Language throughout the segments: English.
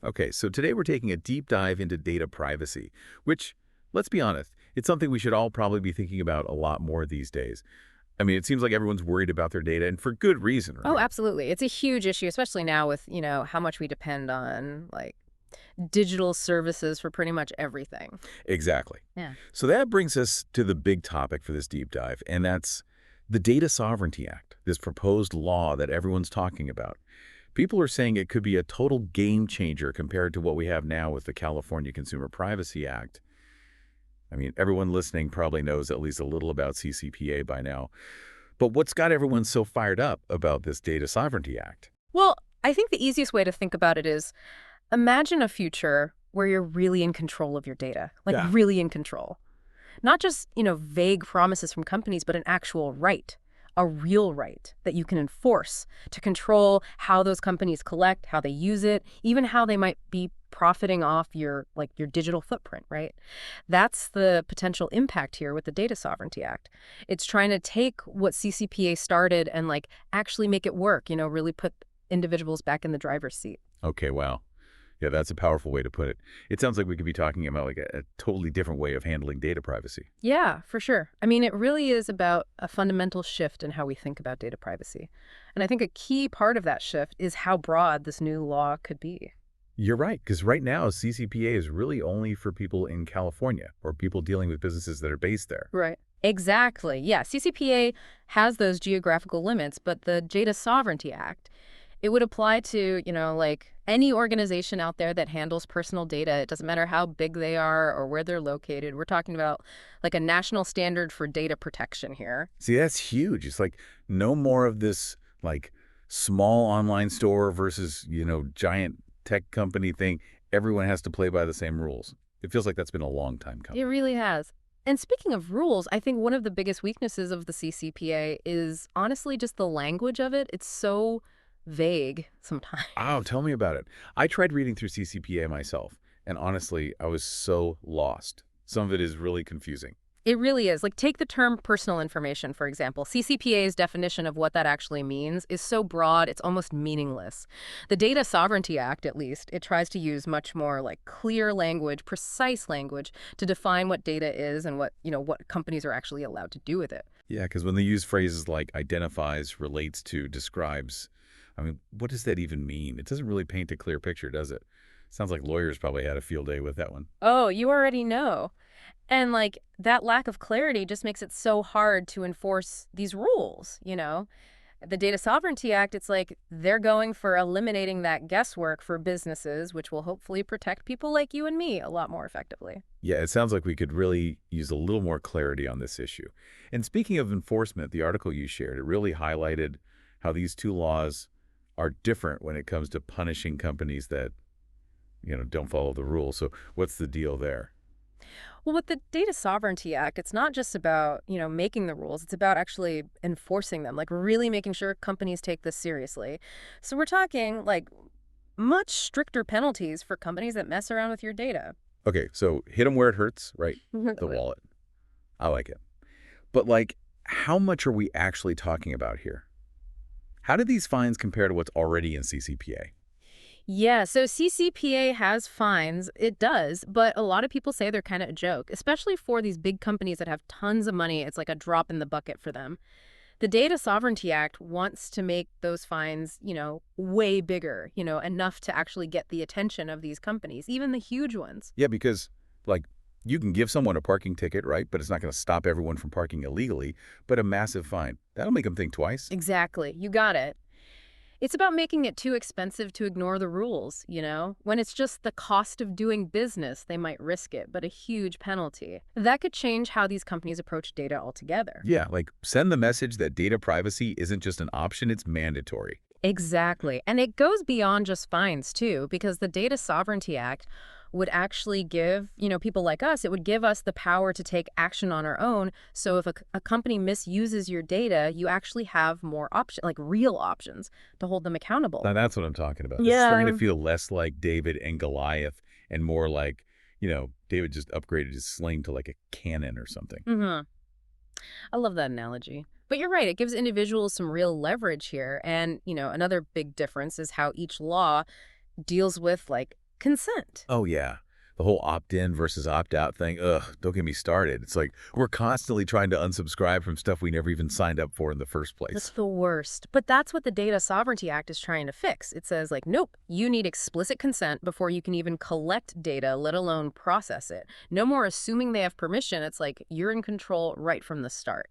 Okay, so today we're taking a deep dive into data privacy, which, let's be honest, it's something we should all probably be thinking about a lot more these days. I mean, it seems like everyone's worried about their data, and for good reason, Oh, right? absolutely. It's a huge issue, especially now with, how much we depend on digital services for pretty much everything. Exactly. Yeah. So that brings us to the big topic for this deep dive, and that's the Data Sovereignty Act, this proposed law that everyone's talking about. People are saying it could be a total game changer compared to what we have now with the California Consumer Privacy Act. I mean, everyone listening probably knows at least a little about CCPA by now. But what's got everyone so fired up about this Data Sovereignty Act? Well, I think the easiest way to think about it is imagine a future where you're really in control of your data, like Yeah. really in control. Not just, vague promises from companies, but an actual right, a real right that you can enforce to control how those companies collect, how they use it, even how they might be profiting off your digital footprint, right? That's the potential impact here with the Data Sovereignty Act. It's trying to take what CCPA started and actually make it work, really put individuals back in the driver's seat. Okay, wow. Yeah, that's a powerful way to put it. It sounds like we could be talking about like a totally different way of handling data privacy. Yeah, for sure. I mean, it really is about a fundamental shift in how we think about data privacy. And I think a key part of that shift is how broad this new law could be. You're right, because right now CCPA is really only for people in California or people dealing with businesses that are based there. Right. Exactly. Yeah, CCPA has those geographical limits, but the Data Sovereignty Act, it would apply to, any organization out there that handles personal data. It doesn't matter how big they are or where they're located. We're talking about like a national standard for data protection here. See, that's huge. It's like no more of this like small online store versus, giant tech company thing. Everyone has to play by the same rules. It feels like that's been a long time It coming. really has. And speaking of rules, I think one of the biggest weaknesses of the CCPA is honestly just the language of it. It's so vague Oh, sometimes. tell me about it. I tried reading through CCPA myself, and honestly, I was so lost. Some of it is really confusing. It really is. Like, take the term personal information, for example. CCPA's definition of what that actually means is so broad, it's almost meaningless. The Data Sovereignty Act, at least, it tries to use much more clear language, precise language to define what data is and what companies are actually allowed to do with it. Yeah, because when they use phrases like identifies, relates to, describes, I mean, what does that even mean? It doesn't really paint a clear picture, does it? Sounds like lawyers probably had a field day with that one. Oh, you already know. And that lack of clarity just makes it so hard to enforce these rules. The Data Sovereignty Act, it's like they're going for eliminating that guesswork for businesses, which will hopefully protect people like you and me a lot more effectively. Yeah, it sounds like we could really use a little more clarity on this issue. And speaking of enforcement, the article you shared, it really highlighted how these two laws are different when it comes to punishing companies that, don't follow the rules. So what's the deal there? Well, with the Data Sovereignty Act, it's not just about, making the rules, it's about actually enforcing them, like really making sure companies take this seriously. So we're talking much stricter penalties for companies that mess around with your data. Okay, so hit them where it hurts, right? The wallet. I like it. But like, how much are we actually talking about here? How do these fines compare to what's already in CCPA? Yeah, so CCPA has fines. It does, but a lot of people say they're kind of a joke, especially for these big companies that have tons of money. It's like a drop in the bucket for them. The Data Sovereignty Act wants to make those fines, way bigger, enough to actually get the attention of these companies, even the huge ones. Yeah, because like you can give someone a parking ticket, right? But it's not going to stop everyone from parking illegally. But a massive fine, that'll make them think twice. Exactly. You got it. It's about making it too expensive to ignore the rules. When it's just the cost of doing business, they might risk it, but a huge penalty. That could change how these companies approach data altogether. Yeah, like send the message that data privacy isn't just an option, it's mandatory. Exactly. And it goes beyond just fines, too, because the Data Sovereignty Act would actually give, people like us, it would give us the power to take action on our own. So if a company misuses your data, you actually have more options, like real options, to hold them accountable. Now that's what I'm talking about. It's starting to Yeah. feel less like David and Goliath and more like, David just upgraded his sling to like a cannon or something. hmm I love that analogy. But you're right, it gives individuals some real leverage here. And, another big difference is how each law deals with Consent. Oh, yeah. The whole opt-in versus opt-out thing, ugh, don't get me started. It's like we're constantly trying to unsubscribe from stuff we never even signed up for in the first That's place. the worst. But that's what the Data Sovereignty Act is trying to fix. It says, like, nope, you need explicit consent before you can even collect data, let alone process it. No more assuming they have permission. It's like you're in control right from the start.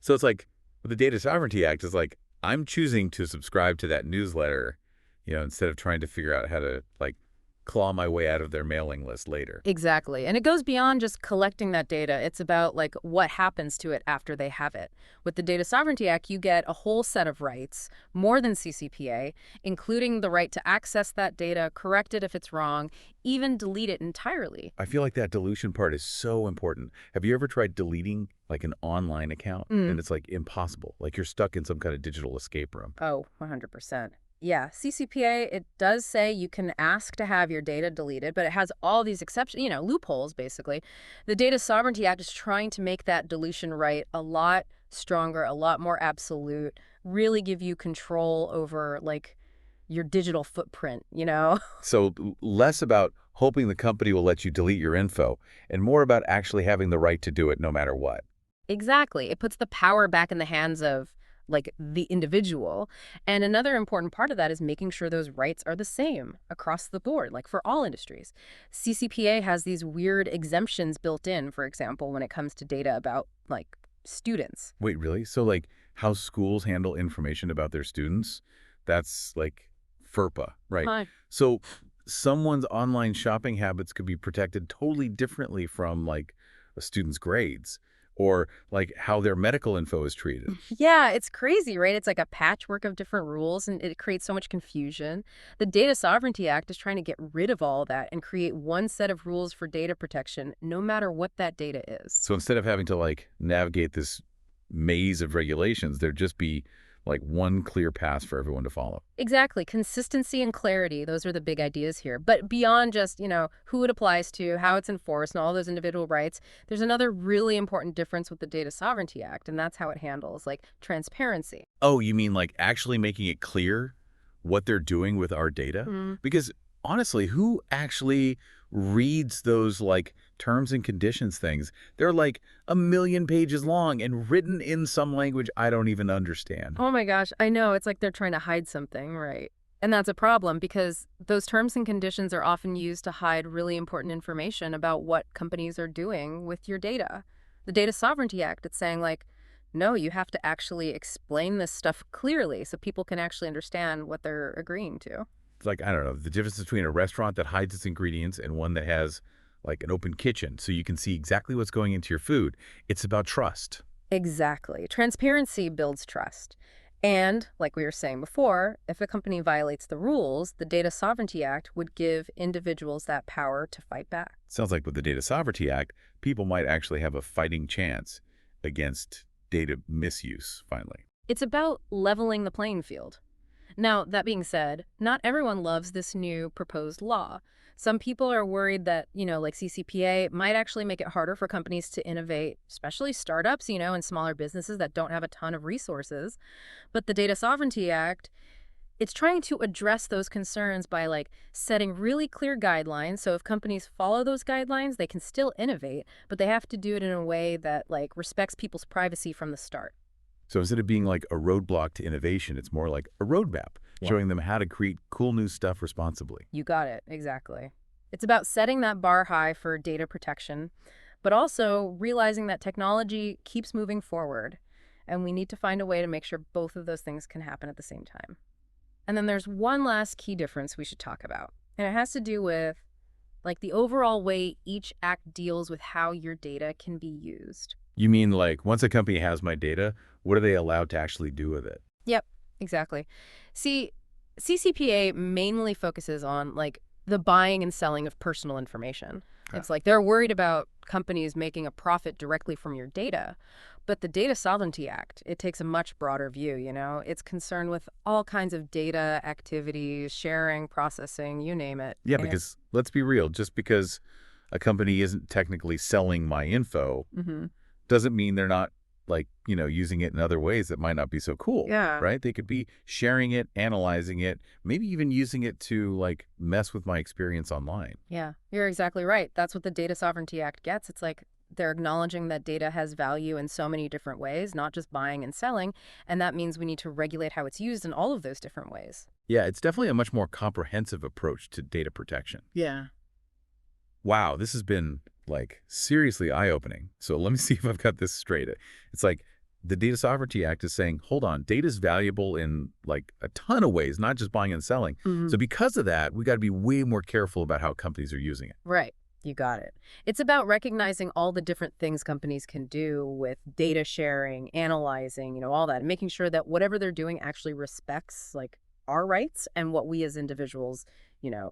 So it's like the Data Sovereignty Act is like, I'm choosing to subscribe to that newsletter, instead of trying to figure out how to, like, claw my way out of their mailing list later. Exactly. And it goes beyond just collecting that data. It's about like what happens to it after they have it. With the Data Sovereignty Act, you get a whole set of rights, more than CCPA, including the right to access that data, correct it if it's wrong, even delete it entirely. I feel like that deletion part is so important. Have you ever tried deleting like an online account? Mm. And it's like impossible. Like you're stuck in some kind of digital escape room. Oh, 100%. Yeah, CCPA, it does say you can ask to have your data deleted, but it has all these exceptions, loopholes, basically. The Data Sovereignty Act is trying to make that deletion right a lot stronger, a lot more absolute, really give you control over, like, your digital footprint. So less about hoping the company will let you delete your info and more about actually having the right to do it no matter what. Exactly. It puts the power back in the hands of, like, the individual. And another important part of that is making sure those rights are the same across the board, like for all industries. CCPA has these weird exemptions built in, for example, when it comes to data about, like, students. Wait, really? So like how schools handle information about their students, that's like FERPA, right? Hi. So someone's online shopping habits could be protected totally differently from like a student's grades or like how their medical info is treated. Yeah, it's crazy, right? It's like a patchwork of different rules, and it creates so much confusion. The Data Sovereignty Act is trying to get rid of all that and create one set of rules for data protection, no matter what that data is. So instead of having to like navigate this maze of regulations, there'd just be like one clear path for everyone to follow. Exactly. Consistency and clarity, those are the big ideas here. But beyond just, who it applies to, how it's enforced, and all those individual rights, there's another really important difference with the Data Sovereignty Act, and that's how it handles, like, transparency. Oh, you mean like actually making it clear what they're doing with our data? Mm. Because honestly, who actually reads those like terms and conditions things? They're like a million pages long and written in some language I don't even understand. Oh my gosh, I know. It's like they're trying to hide something, right? And that's a problem because those terms and conditions are often used to hide really important information about what companies are doing with your data. The Data Sovereignty Act, it's saying, like, no, you have to actually explain this stuff clearly so people can actually understand what they're agreeing to. It's like, I don't know, the difference between a restaurant that hides its ingredients and one that has like an open kitchen so you can see exactly what's going into your food. It's about trust. Exactly. Transparency builds trust. And, like we were saying before, if a company violates the rules, the Data Sovereignty Act would give individuals that power to fight back. Sounds like with the Data Sovereignty Act, people might actually have a fighting chance against data misuse, finally. It's about leveling the playing field. Now, that being said, not everyone loves this new proposed law. Some people are worried that, like CCPA, might actually make it harder for companies to innovate, especially startups, and smaller businesses that don't have a ton of resources. But the Data Sovereignty Act, it's trying to address those concerns by, like, setting really clear guidelines. So if companies follow those guidelines, they can still innovate, but they have to do it in a way that, like, respects people's privacy from the start. So instead of being like a roadblock to innovation, it's more like a roadmap, Yeah. showing them how to create cool new stuff responsibly. You got it. Exactly. It's about setting that bar high for data protection, but also realizing that technology keeps moving forward, and we need to find a way to make sure both of those things can happen at the same time. And then there's one last key difference we should talk about, and it has to do with, like, the overall way each act deals with how your data can be used. You mean like once a company has my data, what are they allowed to actually do with it? Yep, exactly. See, CCPA mainly focuses on, like, the buying and selling of personal information. Okay. It's like they're worried about companies making a profit directly from your data. But the Data Sovereignty Act, it takes a much broader view. It's concerned with all kinds of data activities, sharing, processing, you name it. Yeah, And because let's be real, just because a company isn't technically selling my info Mhm. doesn't mean they're not like, using it in other ways that might not be so cool, Yeah. right? They could be sharing it, analyzing it, maybe even using it to, like, mess with my experience online. Yeah, you're exactly right. That's what the Data Sovereignty Act gets. It's like they're acknowledging that data has value in so many different ways, not just buying and selling, and that means we need to regulate how it's used in all of those different ways. Yeah, it's definitely a much more comprehensive approach to data protection. Yeah. Wow, this has been, like, seriously eye-opening. So let me see if I've got this straight. It's like the Data Sovereignty Act is saying, hold on, data is valuable in, like, a ton of ways, not just buying and selling. Hmm. So because of that, we got to be way more careful about how companies are using it. Right. You got it. It's about recognizing all the different things companies can do with data sharing, analyzing, all that, and making sure that whatever they're doing actually respects like our rights and what we as individuals,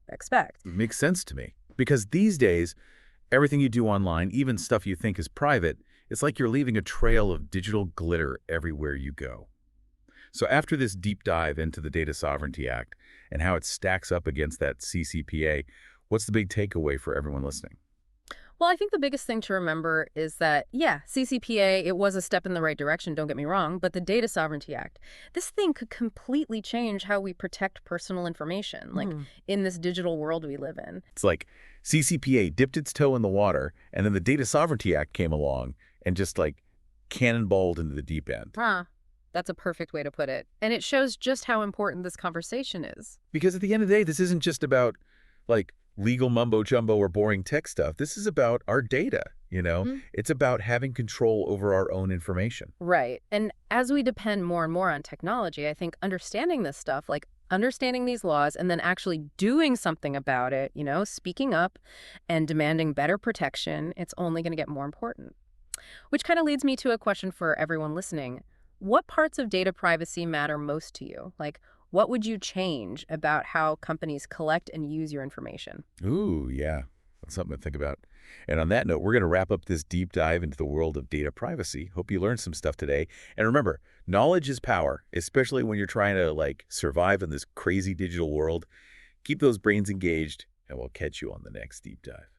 expect. Makes sense to me. Because these days, everything you do online, even stuff you think is private, it's like you're leaving a trail of digital glitter everywhere you go. So after this deep dive into the Data Sovereignty Act and how it stacks up against that CCPA, what's the big takeaway for everyone listening? Well, I think the biggest thing to remember is that, yeah, CCPA, it was a step in the right direction, don't get me wrong, but the Data Sovereignty Act, this thing could completely change how we protect personal information, like in this digital world we live in. It's like CCPA dipped its toe in the water, and then the Data Sovereignty Act came along and just, like, cannonballed into the deep end. Huh. That's a perfect way to put it. And it shows just how important this conversation is. Because at the end of the day, this isn't just about, like, legal mumbo-jumbo or boring tech stuff. This is about our data. It's about having control over our own information. Right. And as we depend more and more on technology, I think understanding this stuff, like understanding these laws and then actually doing something about it, speaking up and demanding better protection, it's only going to get more important. Which kind of leads me to a question for everyone listening. What parts of data privacy matter most to you? Like, what would you change about how companies collect and use your information? Ooh, yeah. That's something to think about. And on that note, we're going to wrap up this deep dive into the world of data privacy. Hope you learned some stuff today. And remember, knowledge is power, especially when you're trying to, like, survive in this crazy digital world. Keep those brains engaged, and we'll catch you on the next deep dive.